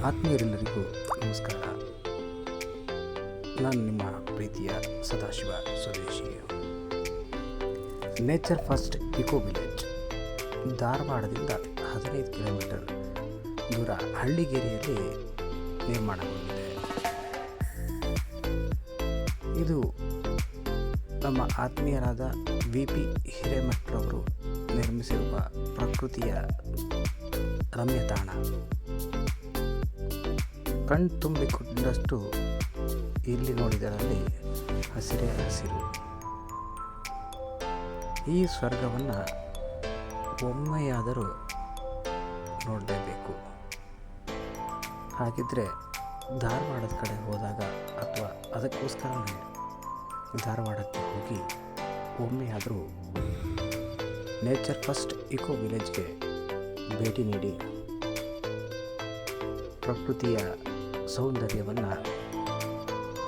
ಆತ್ಮೀಯರೆಲ್ಲರಿಗೂ ನಮಸ್ಕಾರ. ನಾನು ನಿಮ್ಮ ಪ್ರೀತಿಯ Sadashiva Swadeshi. Nature first eco village ಧಾರವಾಡದಿಂದ 15 ಕಿಲೋಮೀಟರ್ ದೂರ ಹಳ್ಳಿಗೇರಿಯಲ್ಲಿ ನಿರ್ಮಾಣಗೊಂಡಿದೆ. ಇದು ನಮ್ಮ ಆತ್ಮೀಯರಾದ VP ಹಿರೇಮಠರವರು ನಿರ್ಮಿಸಿರುವ ಪ್ರಕೃತಿಯ ರಮ್ಯ ತಾಣ. ಕಣ್ತುಂಬಿಕೊಂಡಷ್ಟು ಇಲ್ಲಿ ನೋಡಿದರಲ್ಲಿ ಹಸಿರೇ ಹಸಿರು. ಈ ಸ್ವರ್ಗವನ್ನು ಒಮ್ಮೆಯಾದರೂ ನೋಡಲೇಬೇಕು. ಹಾಗಿದ್ದರೆ ಧಾರವಾಡದ ಕಡೆ ಹೋದಾಗ ಅಥವಾ ಅದಕ್ಕೋಸ್ಕರನೇ ಧಾರವಾಡಕ್ಕೆ ಹೋಗಿ ಒಮ್ಮೆಯಾದರೂ ನೇಚರ್ ಫಸ್ಟ್ ಇಕೋ ವಿಲೇಜ್ಗೆ ಭೇಟಿ ನೀಡಿ ಪ್ರಕೃತಿಯ ಸೌಂದರ್ಯವನ್ನು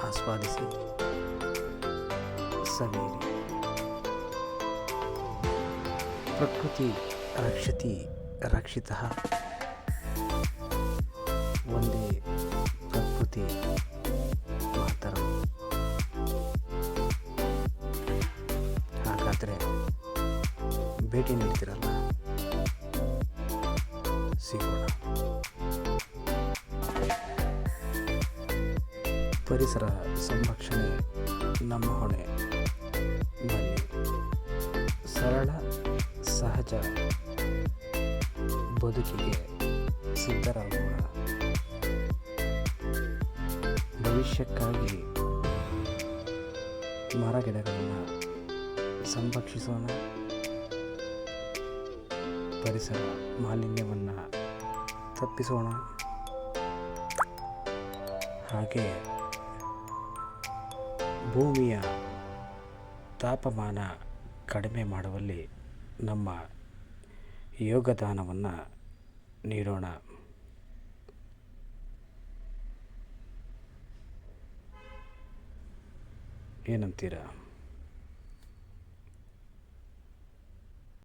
ಆಸ್ವಾದಿಸಿ ಸವಿಯಿರಿ. ಪ್ರಕೃತಿ ರಕ್ಷತಿ ರಕ್ಷಿತಃ. ಒಂದೇ ಪ್ರಕೃತಿ ಮಾತರಂ. ಹಾಗಾದರೆ ಭೇಟಿ ನೀಡ್ತಿರಲ್ಲ, ಸಿಗೋಣ. ಪರಿಸರ ಸಂರಕ್ಷಣೆ ನಮ್ಮ ಹೊಣೆ. ಬನ್ನಿ, ಸರಳ ಸಹಜ ಬದುಕಿಗೆ ಸಿದ್ಧರಾಗೋಣ. ಭವಿಷ್ಯಕ್ಕಾಗಿ ಮರಗಿಡಗಳನ್ನು ಸಂರಕ್ಷಿಸೋಣ. ಪರಿಸರ ಮಾಲಿನ್ಯವನ್ನು ತಪ್ಪಿಸೋಣ. ಹಾಗೆ ಭೂಮಿಯ ತಾಪಮಾನ ಕಡಿಮೆ ಮಾಡುವಲ್ಲಿ ನಮ್ಮ ಯೋಗದಾನವನ್ನು ನೀಡೋಣ. ಏನಂತೀರಾ?